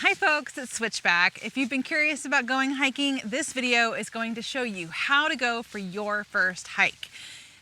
Hi folks, it's Switchback. If you've been curious about going hiking, this video is going to show you how to go for your first hike.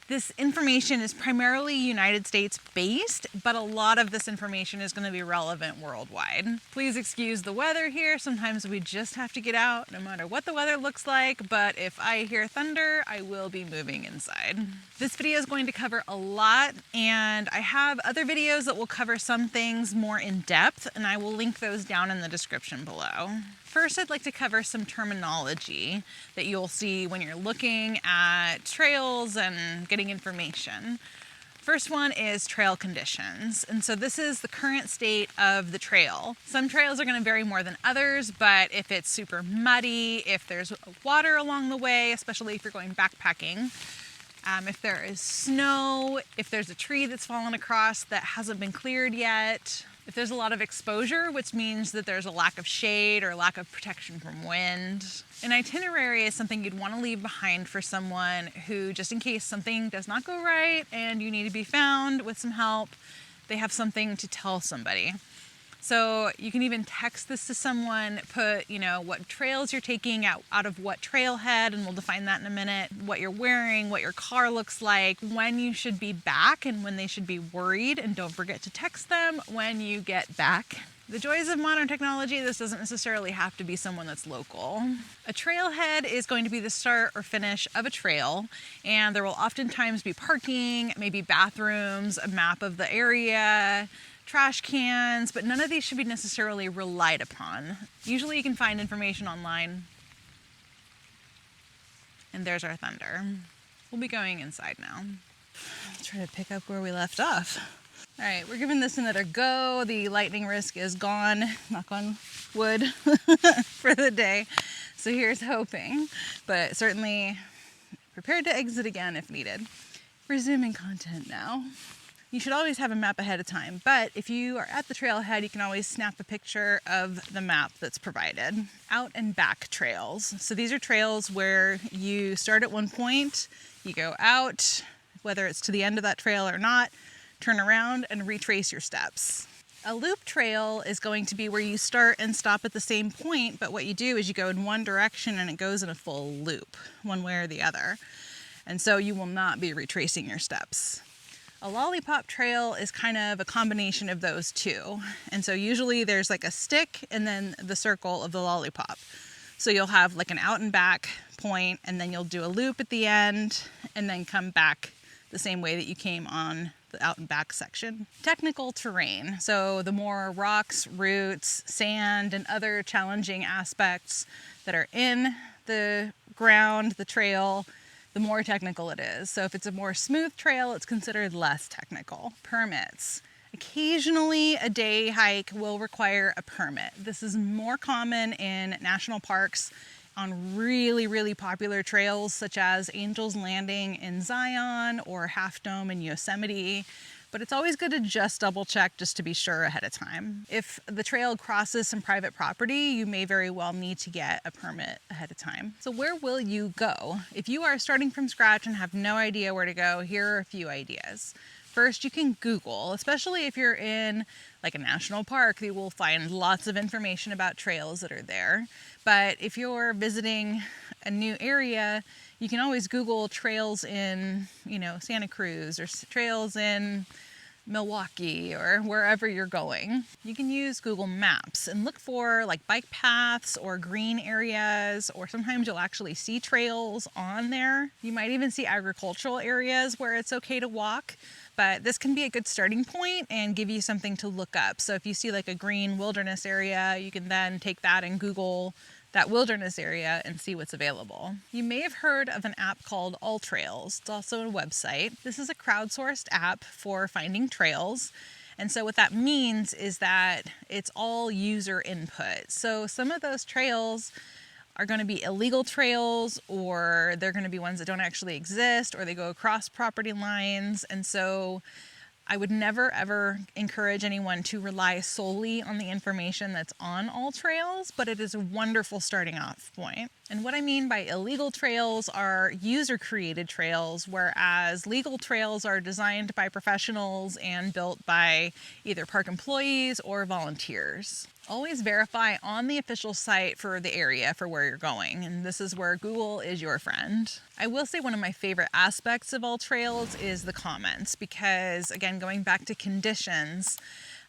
This information is primarily United States based, but a lot of this information is going to be relevant worldwide. Please excuse the weather here. Sometimes we just have to get out no matter what the weather looks like, but if I hear thunder, I will be moving inside. This video is going to cover a lot, and I have other videos that will cover some things more in depth, and I will link those down in the description below. First, I'd like to cover some terminology that you'll see when you're looking at trails and getting information. First one is trail conditions. And so this is the current state of the trail. Some trails are going to vary more than others, but if it's super muddy, if there's water along the way, especially if you're going backpacking, if there is snow, if there's a tree that's fallen across that hasn't been cleared yet, if there's a lot of exposure, which means that there's a lack of shade or lack of protection from wind. An itinerary is something you'd want to leave behind for someone who, just in case something does not go right and you need to be found with some help, they have something to tell somebody. So you can even text this to someone, put, what trails you're taking out of what trailhead, and we'll define that in a minute, what you're wearing, what your car looks like, when you should be back and when they should be worried, and don't forget to text them when you get back. The joys of modern technology, this doesn't necessarily have to be someone that's local. A trailhead is going to be the start or finish of a trail, and there will oftentimes be parking, maybe bathrooms, a map of the area, trash cans, but none of these should be necessarily relied upon. Usually you can find information online. And there's our thunder. We'll be going inside now. Let's try to pick up where we left off. All right, we're giving this another go. The lightning risk is gone, knock on wood, for the day. So here's hoping, but certainly prepared to exit again if needed. Resuming content now. You should always have a map ahead of time, but if you are at the trailhead, you can always snap a picture of the map that's provided. Out and back trails. So these are trails where you start at one point, you go out, whether it's to the end of that trail or not, turn around and retrace your steps. A loop trail is going to be where you start and stop at the same point, but what you do is you go in one direction and it goes in a full loop, one way or the other. And so you will not be retracing your steps. A lollipop trail is kind of a combination of those two. And so usually there's like a stick and then the circle of the lollipop. So you'll have like an out and back point, and then you'll do a loop at the end and then come back the same way that you came on the out and back section. Technical terrain. So the more rocks, roots, sand, and other challenging aspects that are in the ground, the trail, the more technical it is. So if it's a more smooth trail, it's considered less technical. Permits. Occasionally, a day hike will require a permit. This is more common in national parks on really, really popular trails such as Angel's Landing in Zion or Half Dome in Yosemite. But it's always good to just double check just to be sure ahead of time. If the trail crosses some private property, you may very well need to get a permit ahead of time. So where will you go? If you are starting from scratch and have no idea where to go, here are a few ideas. First, you can Google, especially if you're in like a national park, you will find lots of information about trails that are there. But if you're visiting a new area, you can always Google trails in, Santa Cruz or trails in Milwaukee or wherever you're going. You can use Google Maps and look for like bike paths or green areas, or sometimes you'll actually see trails on there. You might even see agricultural areas where it's okay to walk, but this can be a good starting point and give you something to look up. So if you see like a green wilderness area, you can then take that and Google that wilderness area and see what's available. You may have heard of an app called All Trails. It's also a website. This is a crowdsourced app for finding trails. And so what that means is that it's all user input. So some of those trails are going to be illegal trails, or they're going to be ones that don't actually exist, or they go across property lines. And so I would never, ever encourage anyone to rely solely on the information that's on All Trails, but it is a wonderful starting off point. And what I mean by illegal trails are user-created trails, whereas legal trails are designed by professionals and built by either park employees or volunteers. Always verify on the official site for the area for where you're going, and this is where Google is your friend. I will say one of my favorite aspects of all trails is the comments, because again, going back to conditions,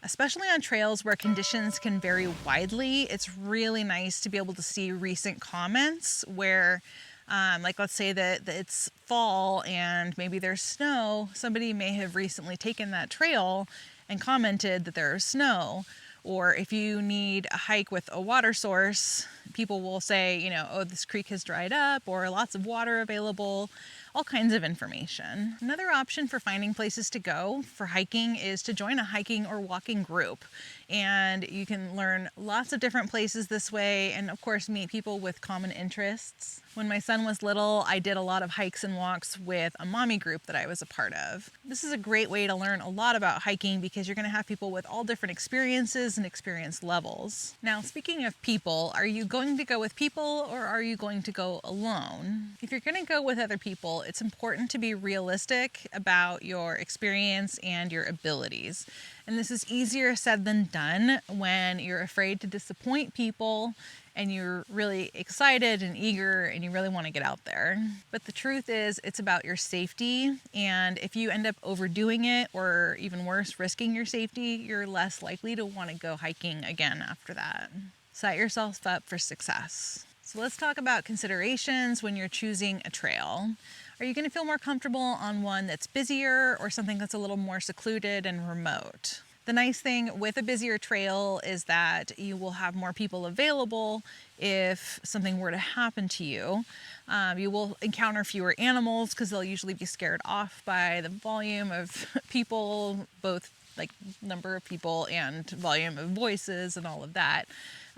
especially on trails where conditions can vary widely, it's really nice to be able to see recent comments where like let's say that it's fall and maybe there's snow. Somebody may have recently taken that trail and commented that there's snow. Or if you need a hike with a water source, people will say, you know, oh, this creek has dried up, or lots of water available, all kinds of information. Another option for finding places to go for hiking is to join a hiking or walking group. And you can learn lots of different places this way, and of course meet people with common interests. When my son was little, I did a lot of hikes and walks with a mommy group that I was a part of. This is a great way to learn a lot about hiking because you're going to have people with all different experiences and experience levels. Now, speaking of people, are you going to go with people or are you going to go alone? If you're going to go with other people, it's important to be realistic about your experience and your abilities. And this is easier said than done when you're afraid to disappoint people and you're really excited and eager and you really want to get out there. But the truth is, it's about your safety. And if you end up overdoing it, or even worse, risking your safety, you're less likely to want to go hiking again after that. Set yourself up for success. So let's talk about considerations when you're choosing a trail. Are you going to feel more comfortable on one that's busier or something that's a little more secluded and remote? The nice thing with a busier trail is that you will have more people available if something were to happen to you. You will encounter fewer animals because they'll usually be scared off by the volume of people, both like number of people and volume of voices and all of that.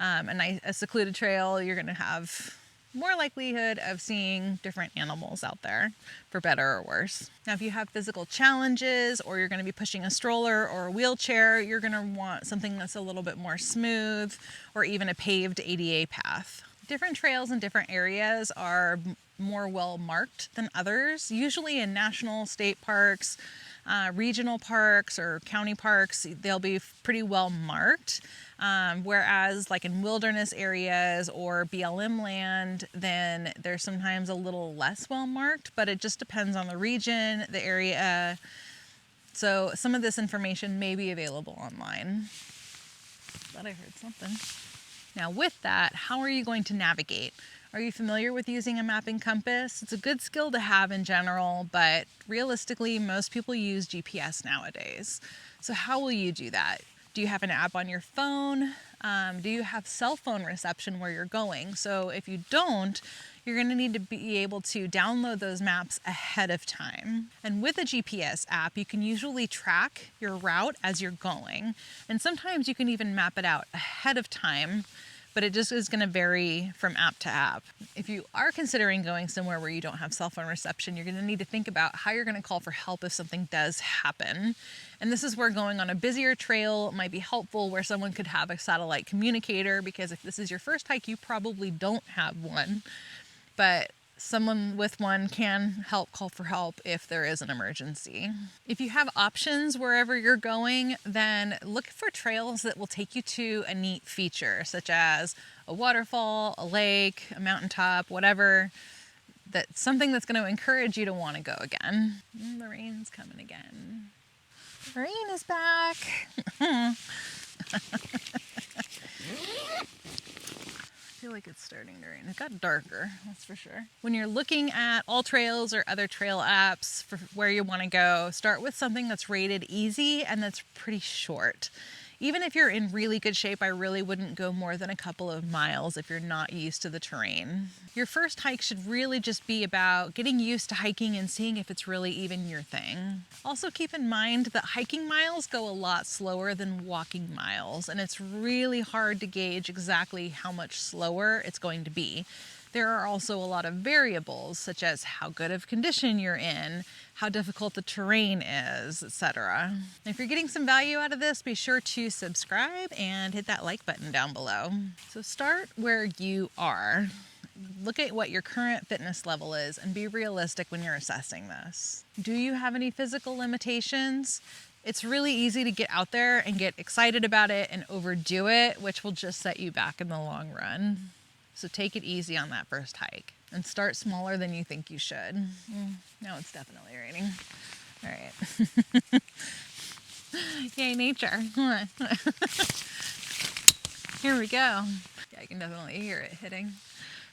A secluded trail, you're going to have more likelihood of seeing different animals out there, for better or worse. Now, if you have physical challenges or you're going to be pushing a stroller or a wheelchair, you're going to want something that's a little bit more smooth, or even a paved ADA path. Different trails in different areas are more well marked than others. Usually in national, state parks, regional parks or county parks, they'll be pretty well marked. Whereas like in wilderness areas or BLM land, then they're sometimes a little less well marked, but it just depends on the region, the area. So some of this information may be available online. Thought I heard something. Now with that, how are you going to navigate? Are you familiar with using a map and compass? It's a good skill to have in general, but realistically, most people use GPS nowadays. So how will you do that? Do you have an app on your phone? Do you have cell phone reception where you're going? So if you don't, you're going to need to be able to download those maps ahead of time. And with a GPS app, you can usually track your route as you're going. And sometimes you can even map it out ahead of time, but it just is going to vary from app to app. If you are considering going somewhere where you don't have cell phone reception, you're going to need to think about how you're going to call for help if something does happen. And this is where going on a busier trail might be helpful, where someone could have a satellite communicator, because if this is your first hike, you probably don't have one. But someone with one can help call for help if there is an emergency. If you have options wherever you're going, then look for trails that will take you to a neat feature, such as a waterfall, a lake, a mountaintop, whatever. That's something that's going to encourage you to want to go again. The rain's coming again. The rain is back. I feel like it's starting to rain. It got darker, that's for sure. When you're looking at All Trails or other trail apps for where you want to go, start with something that's rated easy and that's pretty short. Even if you're in really good shape, I really wouldn't go more than a couple of miles if you're not used to the terrain. Your first hike should really just be about getting used to hiking and seeing if it's really even your thing. Also keep in mind that hiking miles go a lot slower than walking miles, and it's really hard to gauge exactly how much slower it's going to be. There are also a lot of variables, such as how good of condition you're in, how difficult the terrain is, etc. If you're getting some value out of this, be sure to subscribe and hit that like button down below. So start where you are. Look at what your current fitness level is and be realistic when you're assessing this. Do you have any physical limitations? It's really easy to get out there and get excited about it and overdo it, which will just set you back in the long run. So take it easy on that first hike and start smaller than you think you should. Now it's definitely raining. All right. Yay, nature. Here we go. Yeah, I can definitely hear it hitting.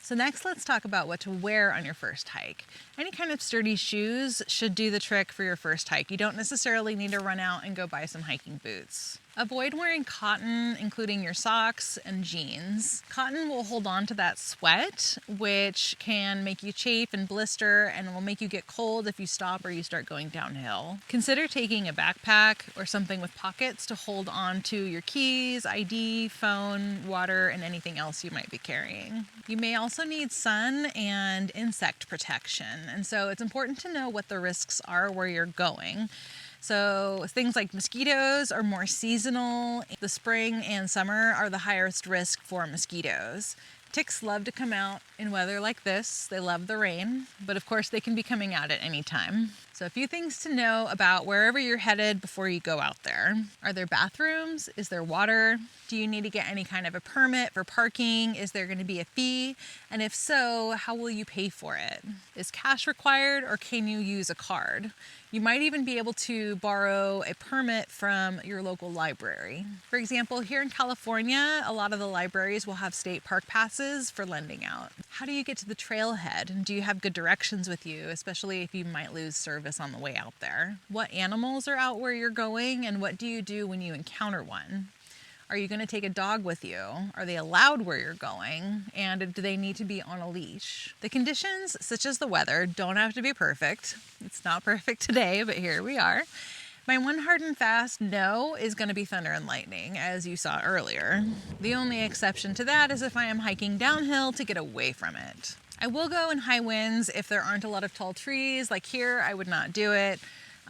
So next, let's talk about what to wear on your first hike. Any kind of sturdy shoes should do the trick for your first hike. You don't necessarily need to run out and go buy some hiking boots. Avoid wearing cotton, including your socks and jeans. Cotton will hold on to that sweat, which can make you chafe and blister, and will make you get cold if you stop or you start going downhill. Consider taking a backpack or something with pockets to hold on to your keys, ID, phone, water, and anything else you might be carrying. You may also need sun and insect protection, and so it's important to know what the risks are where you're going. So things like mosquitoes are more seasonal. The spring and summer are the highest risk for mosquitoes. Ticks love to come out in weather like this. They love the rain, but of course they can be coming out at any time. So a few things to know about wherever you're headed before you go out there. Are there bathrooms? Is there water? Do you need to get any kind of a permit for parking? Is there going to be a fee? And if so, how will you pay for it? Is cash required or can you use a card? You might even be able to borrow a permit from your local library. For example, here in California, a lot of the libraries will have state park passes for lending out. How do you get to the trailhead? And do you have good directions with you, especially if you might lose service on the way out there? What animals are out where you're going, and what do you do when you encounter one? Are you going to take a dog with you? Are they allowed where you're going? And do they need to be on a leash? The conditions, such as the weather, don't have to be perfect. It's not perfect today, but here we are. My one hard and fast no is going to be thunder and lightning, as you saw earlier. The only exception to that is if I am hiking downhill to get away from it. I will go in high winds if there aren't a lot of tall trees. Like here, I would not do it.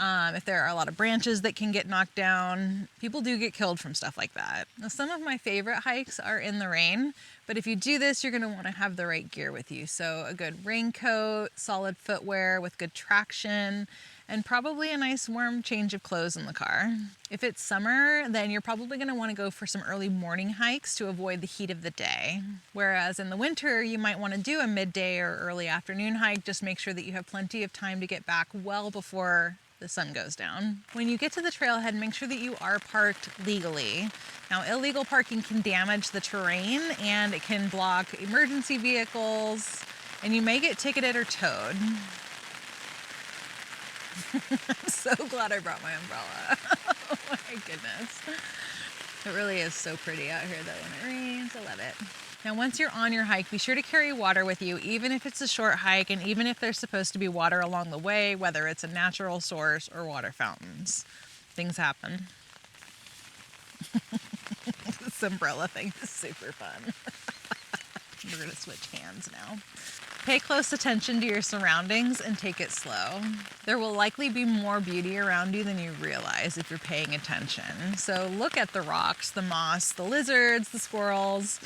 If there are a lot of branches that can get knocked down, people do get killed from stuff like that. Now, some of my favorite hikes are in the rain, but if you do this, you're going to want to have the right gear with you. So a good raincoat, solid footwear with good traction, and probably a nice warm change of clothes in the car. If it's summer, then you're probably going to want to go for some early morning hikes to avoid the heat of the day. Whereas in the winter, you might want to do a midday or early afternoon hike. Just make sure that you have plenty of time to get back well before the sun goes down. When you get to the trailhead, make sure that you are parked legally. Now, illegal parking can damage the terrain and it can block emergency vehicles, and you may get ticketed or towed. I'm so glad I brought my umbrella. Oh my goodness. It really is so pretty out here though when it rains. I love it. Now, once you're on your hike, be sure to carry water with you, even if it's a short hike and even if there's supposed to be water along the way, whether it's a natural source or water fountains. Things happen. This umbrella thing is super fun. We're going to switch hands now. Pay close attention to your surroundings and take it slow. There will likely be more beauty around you than you realize if you're paying attention. So look at the rocks, the moss, the lizards, the squirrels.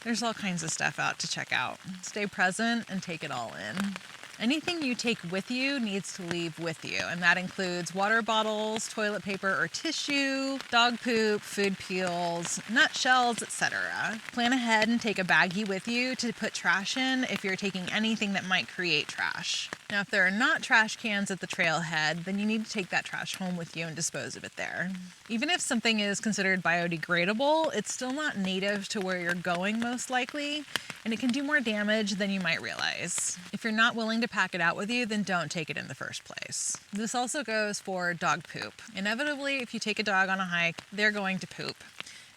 There's all kinds of stuff out to check out. Stay present and take it all in. Anything you take with you needs to leave with you, and that includes water bottles, toilet paper or tissue, dog poop, food peels, nutshells, etc. Plan ahead and take a baggie with you to put trash in if you're taking anything that might create trash. Now, if there are not trash cans at the trailhead, then you need to take that trash home with you and dispose of it there. Even if something is considered biodegradable, it's still not native to where you're going most likely, and it can do more damage than you might realize. If you're not willing to pack it out with you, then don't take it in the first place. This also goes for dog poop. Inevitably, if you take a dog on a hike, they're going to poop.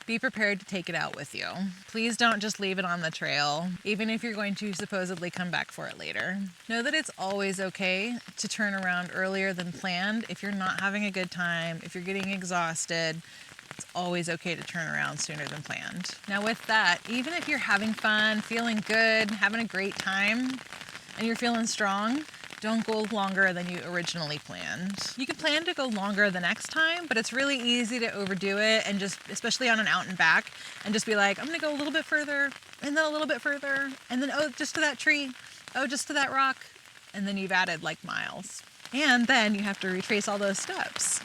Be prepared to take it out with you. Please don't just leave it on the trail, even if you're going to supposedly come back for it later. Know that it's always okay to turn around earlier than planned if you're not having a good time, if you're getting exhausted. It's always okay to turn around sooner than planned. Now with that, even if you're having fun, feeling good, having a great time, and you're feeling strong, don't go longer than you originally planned. You can plan to go longer the next time, but it's really easy to overdo it and just, especially on an out and back, and just be like, I'm gonna go a little bit further, and then a little bit further, and then, oh, just to that tree, oh, just to that rock, and then you've added like miles. And then you have to retrace all those steps.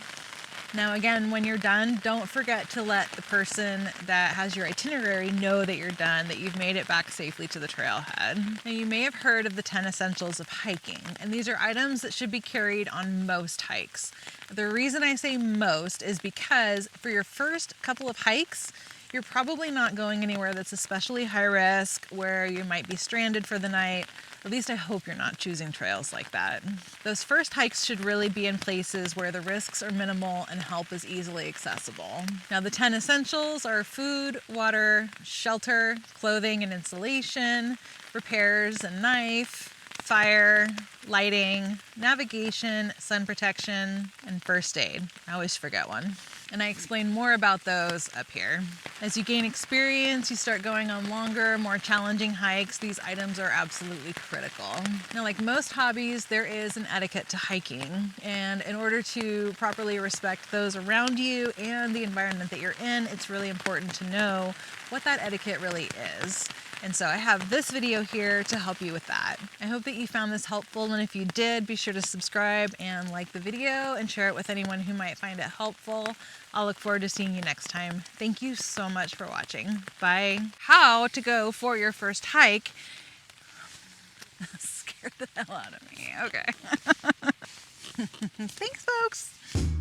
Now again, when you're done, don't forget to let the person that has your itinerary know that you're done, that you've made it back safely to the trailhead. Now you may have heard of the 10 essentials of hiking, and these are items that should be carried on most hikes. The reason I say most is because for your first couple of hikes, you're probably not going anywhere that's especially high risk, where you might be stranded for the night. At least I hope you're not choosing trails like that. Those first hikes should really be in places where the risks are minimal and help is easily accessible. Now the 10 essentials are food, water, shelter, clothing and insulation, repairs and knife, fire, lighting, navigation, sun protection, and first aid. I always forget one. And I explain more about those up here. As you gain experience, you start going on longer, more challenging hikes. These items are absolutely critical. Now, like most hobbies, there is an etiquette to hiking. And in order to properly respect those around you and the environment that you're in, it's really important to know what that etiquette really is. And so I have this video here to help you with that. I hope that you found this helpful, and if you did, be sure to subscribe and like the video and share it with anyone who might find it helpful. I'll look forward to seeing you next time. Thank you so much for watching. Bye. How to go for your first hike. Scared the hell out of me. Okay. Thanks, folks.